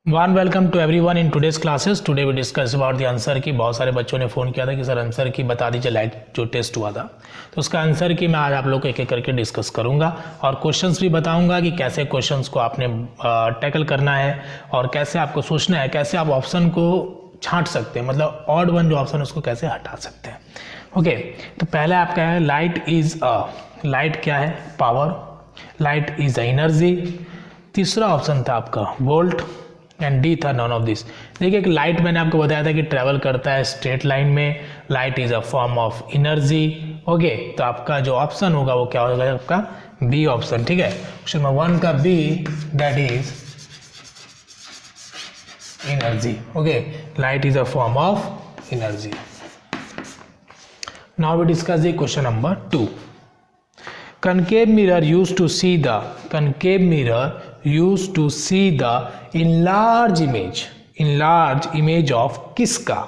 One welcome to everyone in today's classes. Today we discuss about the answer key. बहुत सारे बच्चों ने phone किया था कि सर आंसर की बता दीजिए, लाइट जो टेस्ट हुआ था तो उसका आंसर की मैं आज आप लोग को एक एक करके डिस्कस करूंगा और क्वेश्चंस भी बताऊंगा कि कैसे क्वेश्चंस को आपने टैकल करना है और कैसे आपको सोचना है, कैसे आप ऑप्शन को छांट सकते हैं, मतलब ऑड वन जो ऑप्शन है उसको कैसे हटा सकते हैं। ओके, तो पहले आपका है लाइट इज़ अ, लाइट क्या है? Power. Light is a energy. तीसरा ऑप्शन था आपका वोल्ट एंड डी था नॉन ऑफ दिस। देखिए एक लाइट मैंने आपको बताया था कि ट्रेवल करता है स्ट्रेट लाइन में। Light is a form of energy. Okay, तो आपका जो ऑप्शन होगा वो क्या होगा? आपका बी ऑप्शन। ठीक है, क्वेश्चन नंबर 1 का B, that is energy. Okay, light is a form of energy. Now we discuss the question number 2। concave mirror used to see the concave mirror used to see the enlarged image of किसका?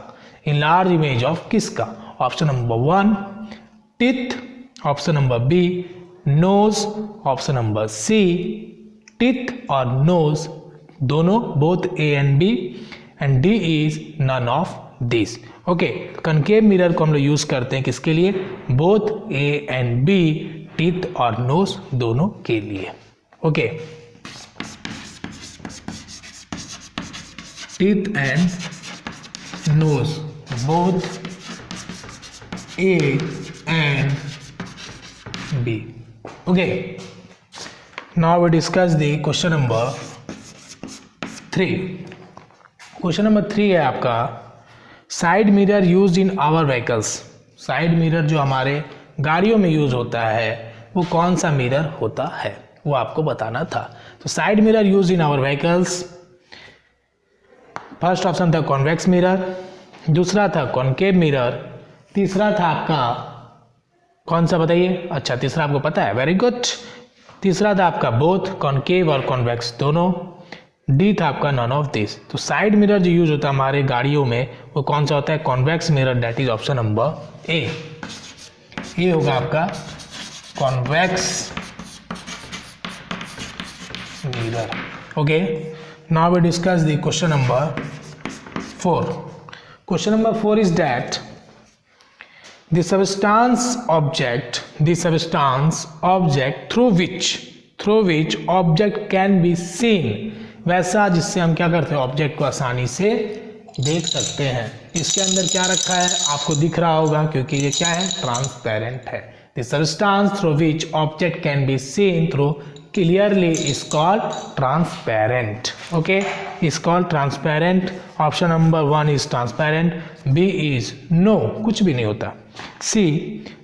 enlarged image of किसका? Option number 1 teeth, option number B nose, option number C teeth और nose दोनों, both A and B, and D is none of this. Okay, concave mirror को हम लोग use करते हैं किसके लिए? Both A and B, teeth और नोज दोनों के लिए। Okay, teeth and nose both A and B. Okay, now we discuss the question number 3। Question number 3 है आपका side mirror used in our vehicles. Side mirror जो हमारे गाड़ियों में यूज होता है वो कौन सा मिरर होता है, वो आपको बताना था। तो side mirror use in our vehicles, first option था कॉन्वेक्स मिरर, दूसरा था कॉनकेव मिरर, तीसरा था आपका कौन सा बताइए? अच्छा, तीसरा आपको पता है, वेरी गुड। तीसरा था आपका बोथ कॉनकेव और कॉन्वेक्स दोनों, डी था आपका नॉन ऑफ दिस। तो साइड मिरर जो यूज होता है हमारे गाड़ियों में वो कौन सा होता है? Convex mirror, that is option number A. ये होगा आपका convex mirror. Okay, now we discuss the question number 4। Question number 4 is that the substance object through which object can be seen, वैसा जिससे हम क्या करते हैं? ऑब्जेक्ट को आसानी से देख सकते हैं। इसके अंदर क्या रखा है आपको दिख रहा होगा, क्योंकि ये क्या है? ट्रांसपेरेंट है। The substance through which object can be seen through clearly is called transparent. Okay, is called transparent. Option number 1 is transparent, B is no, कुछ भी नहीं होता, C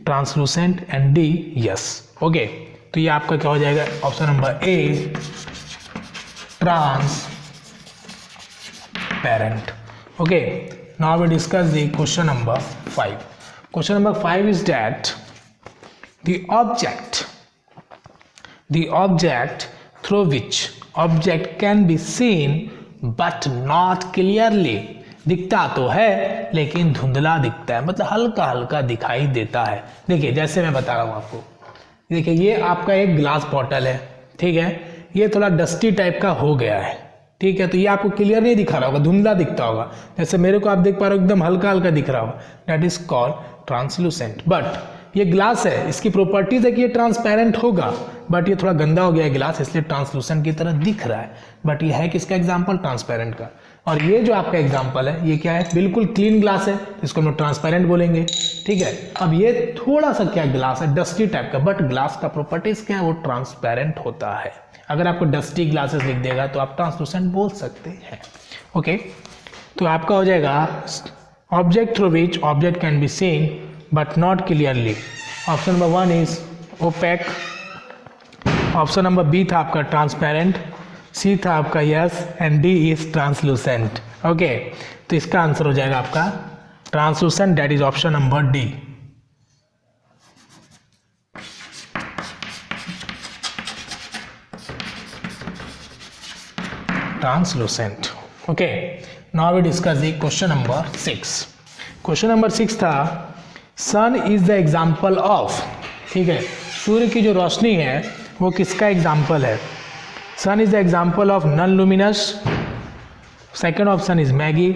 translucent and D yes. Okay, तो ये आपका क्या हो जाएगा? Option number A transparent. Okay, now we discuss the question number 5. Question number 5 is that the object through which object can be seen but not clearly, दिखता तो है लेकिन धुंधला दिखता है, मतलब हल्का हल्का दिखाई देता है। देखिए जैसे मैं बता रहा हूँ आपको, देखिए ये आपका एक ग्लास बॉटल है, ठीक है, ये थोड़ा डस्टी टाइप का हो गया है, ठीक है, तो ये आपको क्लियर नहीं दिखा रहा होगा, धुंधला दिखता होगा। जैसे मेरे को आप देख पा रहे हो एकदम हल्का हल्का दिख रहा होगा, that is called translucent. But ये ग्लास है, इसकी प्रॉपर्टीज है कि ये ट्रांसपेरेंट होगा, बट ये थोड़ा गंदा हो गया है ग्लास, इसलिए ट्रांसलूसेंट की तरह दिख रहा है, बट ये है किसका एग्जाम्पल? ट्रांसपेरेंट का। और ये जो आपका एग्जाम्पल है ये क्या है? बिल्कुल क्लीन ग्लास है, इसको हम लोग ट्रांसपेरेंट बोलेंगे, ठीक है। अब ये थोड़ा सा क्या ग्लास है? डस्टी टाइप का, बट ग्लास का प्रॉपर्टीज क्या है? वो ट्रांसपेरेंट होता है। अगर आपको डस्टी ग्लासेस लिख देगा तो आप ट्रांसलूसेंट बोल सकते हैं। ओके, तो आपका हो जाएगा object through which object can be seen but not clearly. Option number 1 is opaque, option number B था आपका ट्रांसपेरेंट, सी था आपका yes, and D is translucent. Okay, तो इसका आंसर हो जाएगा आपका translucent, that is option number D. Translucent. Okay, now we discuss the question number 6। Question number 6 था sun is the example of, ठीक है, सूर्य की जो रोशनी है वो किसका एग्जाम्पल है? Sun is the example of non luminous, second option is Maggi,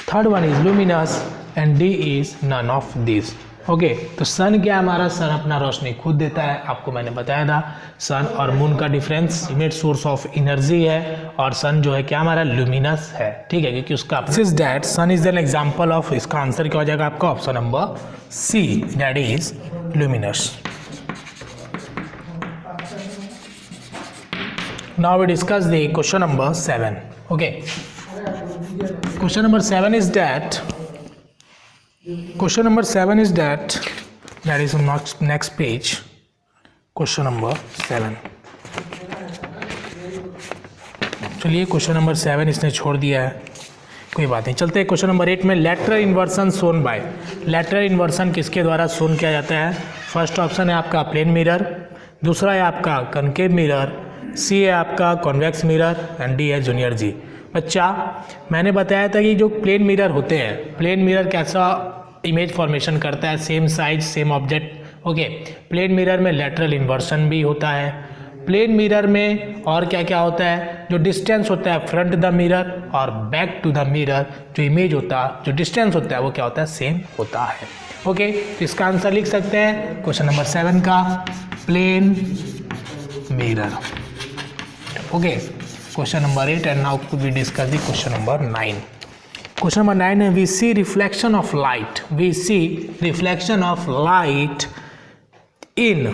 third one is luminous and D is none of this. Okay, तो सन क्या है हमारा, सन अपना रोशनी खुद देता है, आपको मैंने बताया था। सन और मून का difference image source of energy है, और सन जो है क्या हमारा लुमिनस है, ठीक है, क्योंकि उसका is that sun is an example of, इसका आंसर क्या हो जाएगा आपका option number C, that is luminous. Now we discuss the question number 7. Okay, question number 7 is that that is on next page. Question number 7. चलिए question number 7 इसने छोड़ दिया है, कोई बात नहीं, चलते हैं क्वेश्चन नंबर 8 में। लेटरल इन्वर्सन सोन बाय, लेटरल इन्वर्सन किसके द्वारा सोन किया जाता है? फर्स्ट ऑप्शन है आपका प्लेन मिरर, दूसरा है आपका कनकेव मिरर, सी है आपका कॉन्वेक्स मिरर एंड डी है जूनियर जी। बच्चा मैंने बताया था कि जो प्लेन मिरर होते हैं, प्लेन मिरर कैसा इमेज फॉर्मेशन करता है, same size same object. Okay, plane mirror में लेटरल इन्वर्सन भी होता है। प्लेन मिरर में और क्या क्या होता है, जो डिस्टेंस होता है फ्रंट द मिरर और बैक टू द मिरर, जो इमेज होता है, जो डिस्टेंस होता है वो क्या होता है, सेम होता है। ओके, तो इसका आंसर लिख सकते हैं क्वेश्चन नंबर 7 का plane mirror. Okay, question number 8 and now we discuss the question number 9. Question number 9 है we see reflection of light, we see reflection of light in,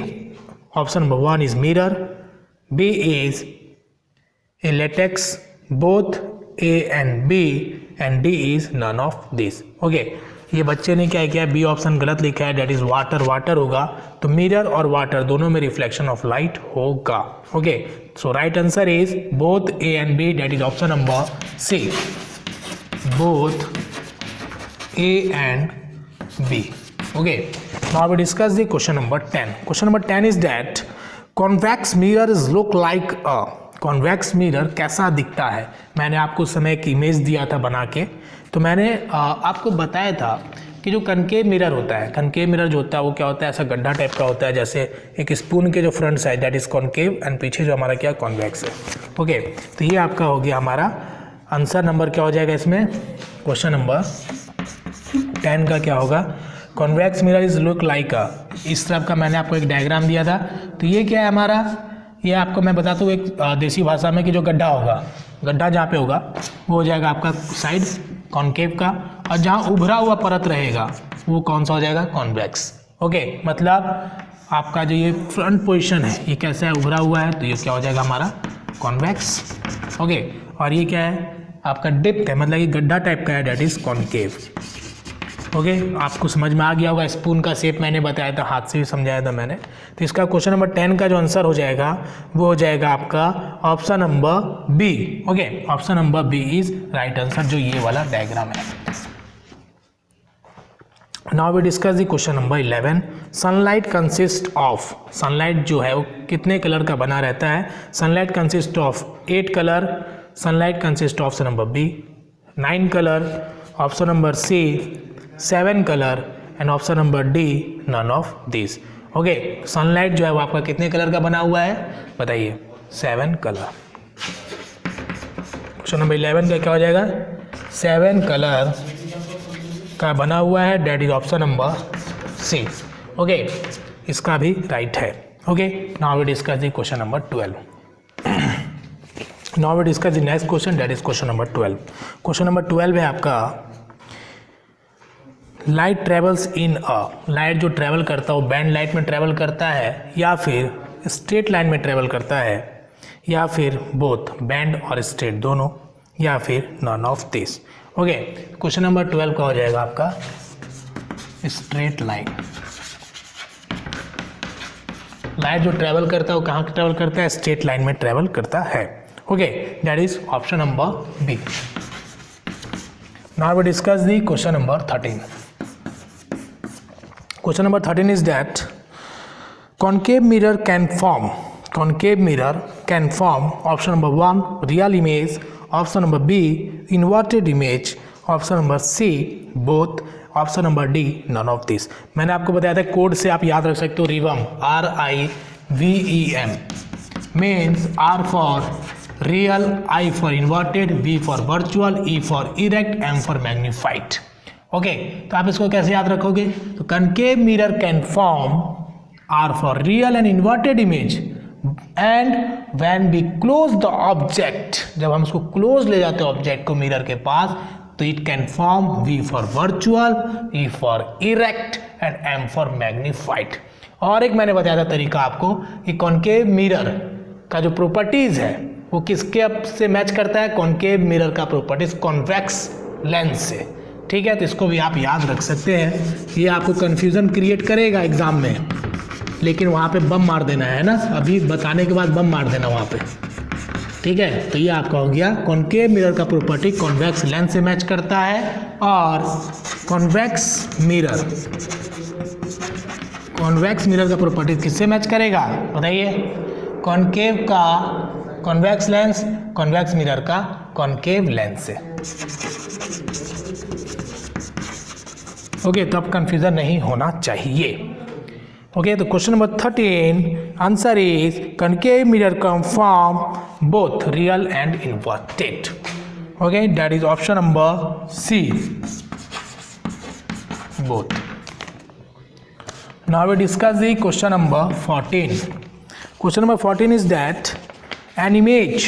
option number 1 is mirror, B is a latex, both A and B and D is none of this. Okay, ये बच्चे ने क्या किया, B option गलत लिखा है, that is water, water होगा तो मिरर और वाटर दोनों में रिफ्लेक्शन ऑफ लाइट होगा। Okay, so right answer is both A and B, that is option number C, both A and B. Okay, now we discuss the question number 10. Question number 10 is that convex mirror is look like a, convex mirror कैसा दिखता है? मैंने आपको उस समय एक image दिया था बना के, तो मैंने आपको बताया था कि जो कनकेव मिरर होता है, कनकेव मिरर जो होता है वो क्या होता है, ऐसा गड्ढा टाइप का होता है, जैसे एक स्पून के जो front side that is concave and पीछे जो हमारा क्या कॉन्वेक्स है। ओके, तो ये आपका हो गया हमारा आंसर नंबर क्या हो जाएगा इसमें, क्वेश्चन नंबर 10 का क्या होगा, convex mirror is look like अ, इस तरफ का मैंने आपको एक डायग्राम दिया था, तो ये क्या है हमारा, ये आपको मैं बताता हूँ एक देसी भाषा में कि जो गड्ढा होगा, गड्ढा जहाँ पे होगा वो हो जाएगा आपका साइड कॉन्केव का, और जहाँ उभरा हुआ परत रहेगा वो कौन सा हो जाएगा, कॉन्वेक्स। ओके, मतलब आपका जो ये फ्रंट पोजीशन है ये कैसा है, उभरा हुआ है, तो ये क्या हो जाएगा हमारा कॉन्वेक्स। ओके, और ये क्या है आपका डिप्थ है, मतलब ये गड्ढा टाइप का है, डेट इज कॉन्केव। ओके, आपको समझ में आ गया होगा, स्पून का शेप मैंने बताया था, हाथ से भी समझाया था मैंने। तो इसका क्वेश्चन नंबर 10 का जो आंसर हो जाएगा वो हो जाएगा आपका option number B. Okay, option number B is right answer, जो ये वाला डायग्राम है। Now we discuss the question number 11. Sunlight consist of, sunlight जो है वो कितने कलर का बना रहता है? Sunlight consist of 8 colour, sunlight consist of option number B 9 colour, option number C 7 colour and option number D none of this. Okay, sunlight जो है वो आपका कितने कलर का बना हुआ है बताइए, 7 कलर। क्वेश्चन नंबर 11 का क्या हो जाएगा, 7 कलर का बना हुआ है, that is option number C. Okay, इसका भी राइट है। Okay, now we discuss the question number 12. Now we discuss the next question, that is question number 12. Question number 12 है आपका light travels in a, light जो travel करता है वो band light में ट्रेवल करता है या फिर स्ट्रेट लाइन में ट्रेवल करता है, या फिर बोथ बैंड और स्ट्रेट दोनों, या फिर none of this. Okay, question number 12 का हो जाएगा आपका स्ट्रेट लाइन। लाइट जो ट्रेवल करता है वो कहाँ ट्रेवल करता है, स्ट्रेट लाइन में ट्रेवल करता है। Okay, that is option number B. Now we discuss the question number 13. Question number 13 is that concave mirror can form, concave mirror can form option number 1 real image, option number B inverted image, option number C both, option number D none of this. मैंने आपको बताया था code से आप याद रख सकते हो, RIVEM RIVEM means R for real, I for inverted, V for virtual, E for erect, M for magnified. Okay, तो आप इसको कैसे याद रखोगे? तो concave mirror can form R for real and inverted image and when we close the object, जब हम इसको क्लोज ले जाते हैं ऑब्जेक्ट को मिरर के पास, तो it can form V for virtual, E for erect and M for magnified. और एक मैंने बताया था तरीका आपको कि कॉनकेव मिरर का जो प्रॉपर्टीज है वो किसके से मैच करता है? कॉनकेव मिरर का प्रॉपर्टीज कॉन्वेक्स लेंस से। ठीक है, तो इसको भी आप याद रख सकते हैं। ये आपको कंफ्यूजन क्रिएट करेगा एग्जाम में, लेकिन वहाँ पे बम मार देना है ना, अभी बताने के बाद बम मार देना वहाँ पे। ठीक है, तो ये आपका हो गया कॉनकेव मिरर का प्रॉपर्टी कॉन्वेक्स लेंस से मैच करता है। और कॉन्वेक्स मिरर का प्रॉपर्टी किससे मैच करेगा बताइए? कॉनकेव का कॉन्वेक्स लेंस, कॉन्वेक्स मिरर का कॉनकेव लेंस से। ओके, तो अब कंफ्यूजन नहीं होना चाहिए। ओके, तो question number 13 answer is concave mirror can form both real and inverted. Okay, that is option number C, both. Now we discuss the question number 14. Question number 14 is that an image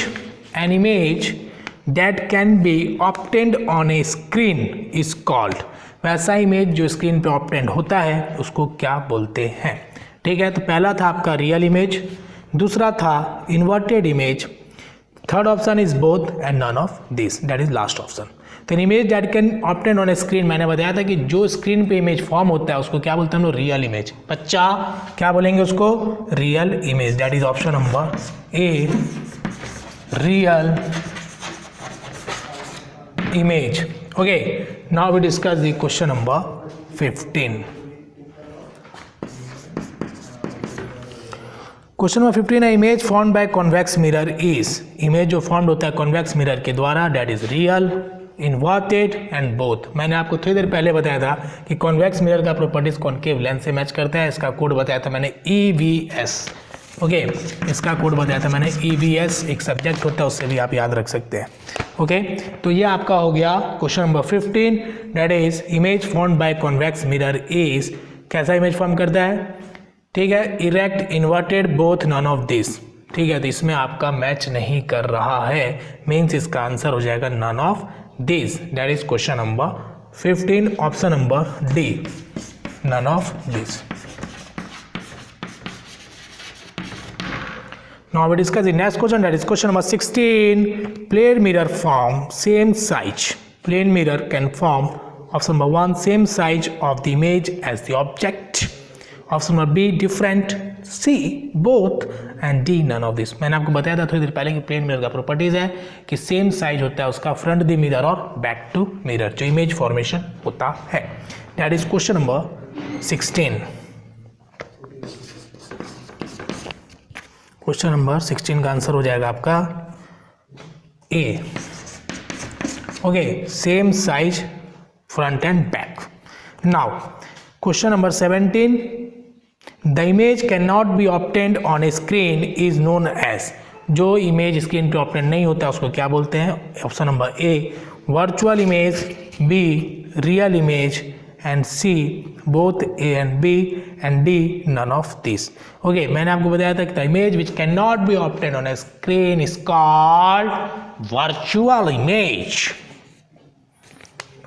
that can be obtained on a screen is called, वैसा image जो screen पे obtained होता है उसको क्या बोलते हैं? ठीक है, तो पहला था आपका रियल इमेज, दूसरा था inverted image, third option is both and none of this, that is last option. तो image that can obtain on a screen, मैंने बताया था कि जो स्क्रीन पे इमेज फॉर्म होता है उसको क्या बोलते हैं हम लोग? Real image. बच्चा क्या बोलेंगे उसको? Real image. That is option number A, real image. Okay, now we discuss the question number 15। Question number 15 है image formed by convex mirror is, image जो फॉर्म्ड होता है कॉन्वेक्स मिरर के द्वारा, that is real, inverted and both. मैंने आपको थोड़ी देर पहले बताया था कि कॉन्वेक्स मिरर का प्रॉपर्टीज कॉनकेव लेंस से मैच करता है। इसका कोड बताया था मैंने EVS। ओके, इसका कोड बताया था मैंने EVS, एक सब्जेक्ट होता है, उससे भी आप याद रख सकते हैं। ओके, तो ये आपका हो गया question number 15, that is image formed by convex mirror is, कैसा इमेज फॉर्म करता है? ठीक है, erect, inverted, both, none of this. ठीक है, तो इसमें आपका मैच नहीं कर रहा है, मीन्स इसका आंसर हो जाएगा none of this, that is question number 15, option number D, none of this. Now we discuss the next question, that is question number 16. Plane mirror form same size. Plane mirror can form option number 1 same size of the image as the object. Option number B different, C both and D none of this. मैंने आपको बताया था थोड़ी देर पहले कि plane mirror का properties है कि सेम साइज होता है उसका फ्रंट द मिरर और बैक टू मिरर, जो इमेज फॉर्मेशन होता है। That is question number 16। Question number 16 का आंसर हो जाएगा आपका a. Okay, same size front and back. Now question number 17, the image can not be obtained on a screen is known as, जो image screen पे obtained नहीं होता उसको क्या बोलते हैं? Option number a virtual image, b real image and C both A and B and D none of this. Okay, मैंने आपको बताया था कि the image which can not be obtained on a screen is called virtual image.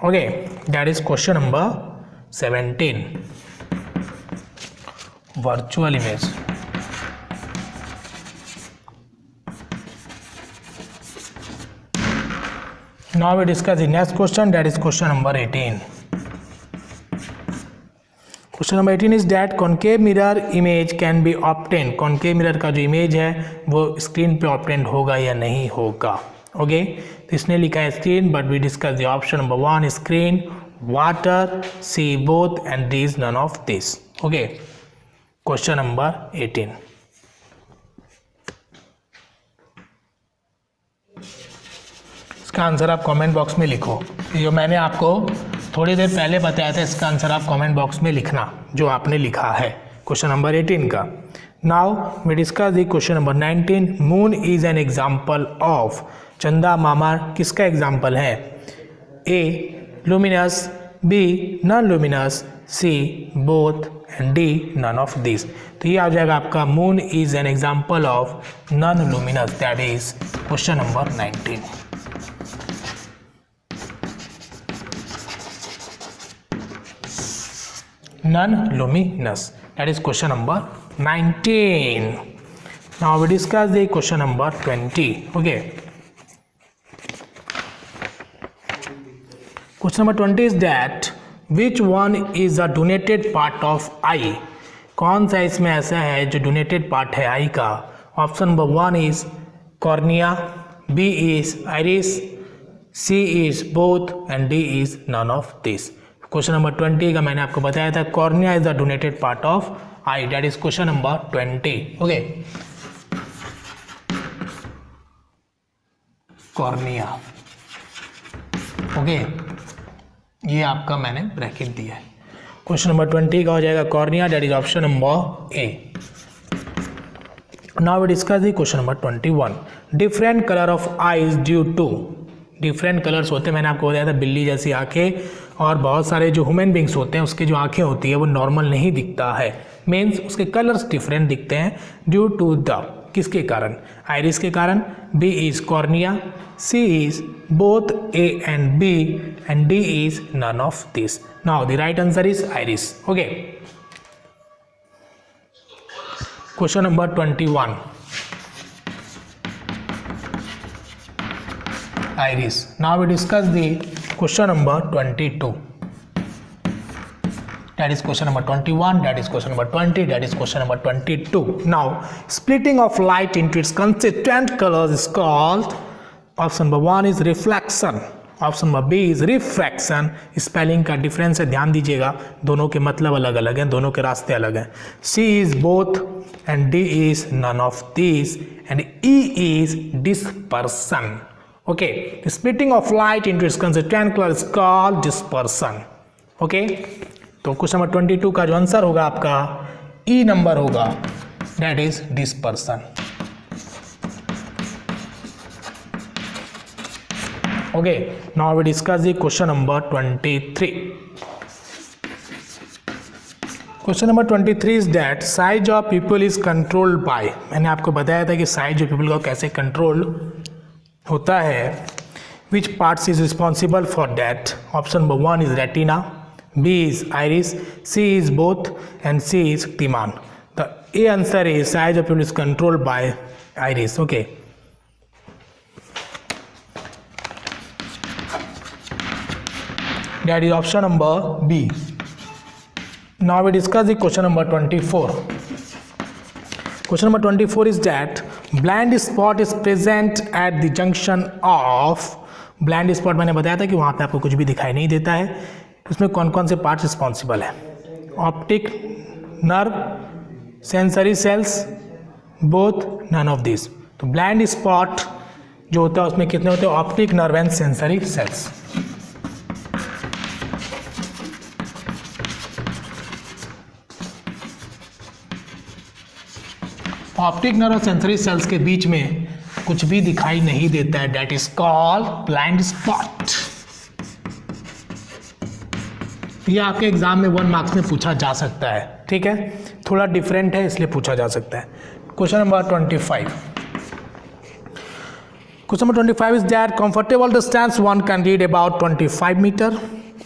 Okay, that is question number 17, virtual image. Now we discuss the next question, that is question number 18. Question number 18 is that concave mirror image can be obtained. concave mirror का जो image है वो screen पे obtained होगा या नहीं होगा? Okay, तो इसने लिखा है screen, but we discuss the option number 1 screen, water, C both and D is none of this. Okay, question number 18। इसका आंसर आप कमेंट बॉक्स में लिखो। जो मैंने आपको थोड़ी देर पहले बताया था इसका आंसर आप कमेंट बॉक्स में लिखना जो आपने लिखा है क्वेश्चन नंबर 18 का। Now we discuss the question number 19. Moon is an example of. चंदा मामा किसका एग्जाम्पल है? A luminous, b non luminous, c both and D none of this. तो ये आ जाएगा आपका moon is an example of non luminous. That is question number 19. non-luminous. That is question number 19. Now we discuss the question number 20. Okay. Question number 20 is that which one is a donated part of eye? कौन सा इसमें ऐसा है जो donated part है eye का? Option number 1 is cornea, B is iris, C is both and D is none of this. Question number 20 का मैंने आपको बताया था cornea is the donated part of eye. That is question number 20. Okay, cornea. Okay, ये आपका मैंने bracket दिया है. क्वेश्चन नंबर 20 का हो जाएगा cornea. That is option number A. Now we discuss the question number 21. Different colour of eyes due to. Different colours होते हैं, मैंने आपको बताया था बिल्ली जैसी आंखें, और बहुत सारे जो ह्यूमन बींग्स होते हैं उसकी जो आंखें होती है वो नॉर्मल नहीं दिखता है. मीन्स उसके कलर्स डिफरेंट दिखते हैं ड्यू टू द. किसके कारण? आइरिस के कारण, B is cornea, C is both A and B and D is none of this. Now the right answer is iris. Okay, question number 21. Iris. Now we discuss the question number 22. That is question number 21. That is question number 20. That is question number 22. Now, splitting of light into its constituent colors is called. Option number 1 is reflection. Option number B is refraction. Spelling का difference है, ध्यान दीजिएगा. दोनों के मतलब अलग अलग हैं, दोनों के रास्ते अलग हैं. C is both and D is none of these and E is dispersion. Okay, the splitting of light into its constituent color is called dispersion. Okay, तो क्वेश्चन नंबर 22 का जो आंसर होगा आपका ई नंबर होगा. That is dispersion. Okay, now we discuss the question number 23. Question number 23 is that size of pupil is controlled by. मैंने आपको बताया था कि साइज ऑफ पीपल का कैसे कंट्रोल होता है. Which parts is responsible for that? Option number 1 is retina, b is iris, C is both and c is तिमान. The a answer is size of pupil is controlled by iris. Okay, that is option number B. Now we discuss the question number 24. Question number 24 is that blind spot is present at the junction of. blind spot मैंने बताया था कि वहाँ पे आपको कुछ भी दिखाई नहीं देता है. उसमें कौन कौन से पार्ट्स रिस्पॉन्सिबल है? Optic nerve, sensory cells, both none of this. तो ब्लाइंड स्पॉट जो होता है उसमें कितने होते हैं? Optic nerve and sensory cells. Optic nerve और सेंसरी सेल्स के बीच में कुछ भी दिखाई नहीं देता है. That is called blind spot. ये आपके एग्जाम में 1 मार्क्स में पूछा जा सकता है. ठीक है, थोड़ा डिफरेंट है इसलिए पूछा जा सकता है. Question number 25. Question number 25 is that comfortable distance one can read about 25 metre.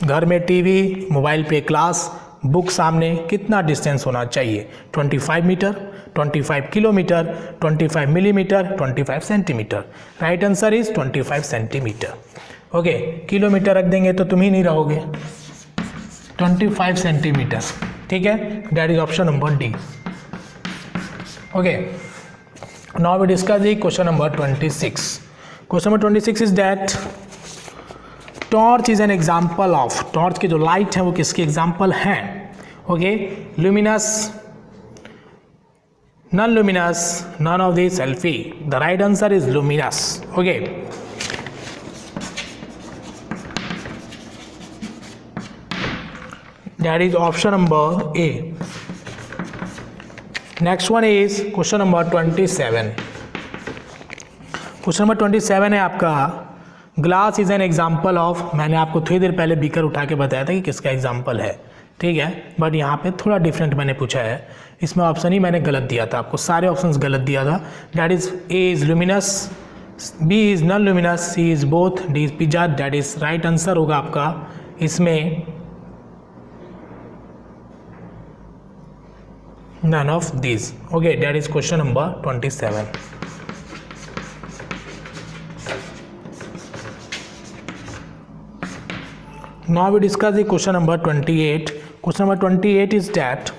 घर में टीवी, मोबाइल पे क्लास, बुक सामने, कितना डिस्टेंस होना चाहिए? 25 metre, 25 kilometre, 25 millimetre, 25 centimetre. Right answer is 25 centimetre. Okay, kilometre रख देंगे तो तुम ही नहीं रहोगे. 25 सेंटीमीटर. ठीक है, that is option number D. Okay, now we discuss the question number 26. Question number 26 is that torch is an example of. Torch की जो लाइट है वो किसकी एग्जाम्पल हैं? Okay, luminous, non luminous, none of this, selfie. The right answer is luminous. Okay, that is option number A. Next one is question number 27। Question number 27 है आपका, glass is an example of, मैंने आपको थोड़ी देर पहले beaker उठा के बताया था कि किसका एग्जाम्पल है, ठीक है, बट यहाँ पे थोड़ा डिफरेंट मैंने पूछा है, इसमें ऑप्शन ही मैंने गलत दिया था आपको, सारे ऑप्शंस गलत दिया था। That is A is luminous, B is non luminous, C is both, D is pizza. That is right answer होगा आपका इसमें none of these. Okay, that is question number 27. Now we discuss the question number 28. Question number 28 is that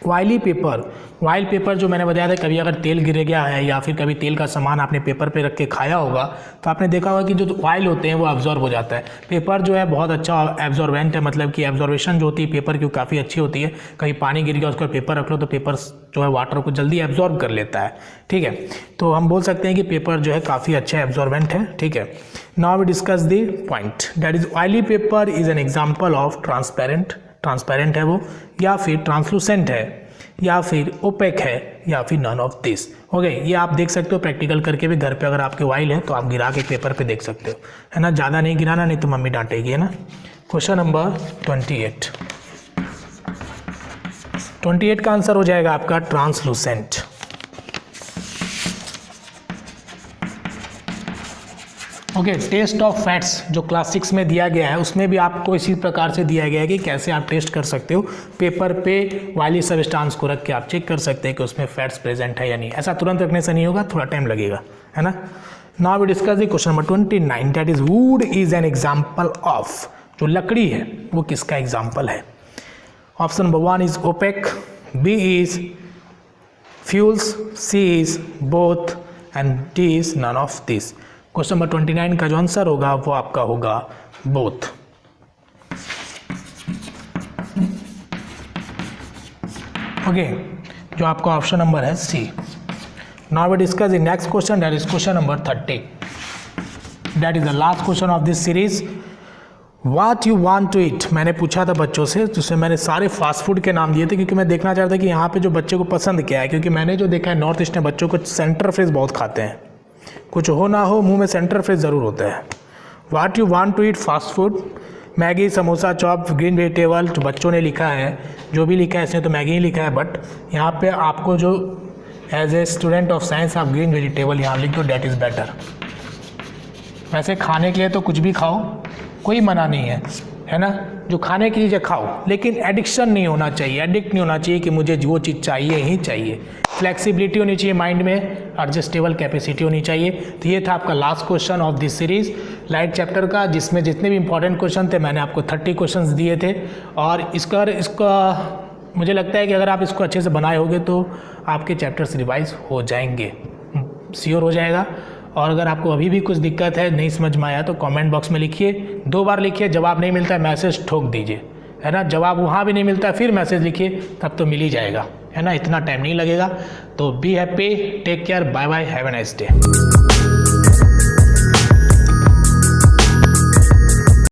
oily paper, oil paper जो मैंने बताया था, कभी अगर तेल गिर गया है या फिर कभी तेल का सामान आपने पेपर पे रख के खाया होगा तो आपने देखा होगा कि जो ऑयल होते हैं वो एब्जॉर्ब हो जाता है। पेपर जो है बहुत अच्छा एब्जॉर्बेंट है, मतलब कि एब्जॉर्बेशन जो होती है पेपर की काफ़ी अच्छी होती है। कहीं पानी गिर गया उसका पेपर रख लो तो पेपर जो है वाटर को जल्दी एब्जॉर्ब कर लेता है, ठीक है। तो हम बोल सकते हैं कि पेपर जो है काफ़ी अच्छा एब्जॉर्बेंट है, ठीक है। Now we discuss the point, that is oily paper is an example of transparent, transparent है वो, या फिर ट्रांसलूसेंट है, या फिर ओपेक है, या फिर नन ऑफ दिस। ओके, ये आप देख सकते हो प्रैक्टिकल करके भी, घर पे अगर आपके ऑयल है तो आप गिरा के पेपर पे देख सकते हो, है ना। ज़्यादा नहीं गिराना, नहीं तो मम्मी डांटेगी, है ना। क्वेश्चन नंबर 28, 28 का आंसर हो जाएगा आपका translucent. Okay, test of fats जो क्लास 6 में दिया गया है उसमें भी आपको इसी प्रकार से दिया गया है कि कैसे आप टेस्ट कर सकते हो। पेपर पे वायली सब्सटेंस को रख के आप चेक कर सकते हैं कि उसमें फैट्स प्रेजेंट है या नहीं। ऐसा तुरंत रखने से नहीं होगा, थोड़ा टाइम लगेगा, है ना। Now we discuss the question number 29, that is wood is an example of, जो लकड़ी है वो किसका एग्जाम्पल है। Option number 1 is opaque, B is fuels, C is both and D is none of this. Question number 29 का जो answer होगा वो आपका होगा बोथ। ओके, जो आपका ऑप्शन नंबर है c. Now we discuss the next question, that is question number 30, that is the last question of this series. What you want to eat, मैंने पूछा था बच्चों से, जिससे मैंने सारे फास्ट फूड के नाम दिए थे, क्योंकि मैं देखना चाहता था कि यहाँ पे जो बच्चे को पसंद क्या है, क्योंकि मैंने जो देखा है नॉर्थ ईस्ट में बच्चों को सेंटर फ्रेश बहुत खाते हैं, कुछ हो ना हो मुंह में सेंटर फ्रेश ज़रूर होता है। What you want to eat fast food, Maggi, samosa, chop, green vegetable, जो बच्चों ने लिखा है, जो भी लिखा है इसने तो मैगी ही लिखा है, बट यहाँ पे आपको जो as a student of science आप ग्रीन वेजिटेबल यहाँ लिख दो, डैट इज़ बेटर। वैसे खाने के लिए तो कुछ भी खाओ, कोई मना नहीं है ना, जो खाने की चीज़ें खाओ, लेकिन एडिक्शन नहीं होना चाहिए, एडिक्ट नहीं होना चाहिए कि मुझे वो चीज़ चाहिए ही चाहिए। फ्लेक्सिबिलिटी होनी चाहिए माइंड में, एडजस्टेबल कैपेसिटी होनी चाहिए। तो ये था आपका last question of this series light chapter का, जिसमें जितने भी इंपॉर्टेंट क्वेश्चन थे मैंने आपको 30 क्वेश्चंस दिए थे। और इसका मुझे लगता है कि अगर आप इसको अच्छे से बनाए होगे तो आपके चैप्टर्स रिवाइज हो जाएंगे, श्योर हो जाएगा। और अगर आपको अभी भी कुछ दिक्कत है, नहीं समझ में आया, तो कमेंट बॉक्स में लिखिए, 2 बार लिखिए, जवाब नहीं मिलता है मैसेज ठोक दीजिए, है ना। जवाब वहाँ भी नहीं मिलता है फिर मैसेज लिखिए, तब तो मिल ही जाएगा, है ना, इतना टाइम नहीं लगेगा। तो be happy, take care, bye bye, have a nice day.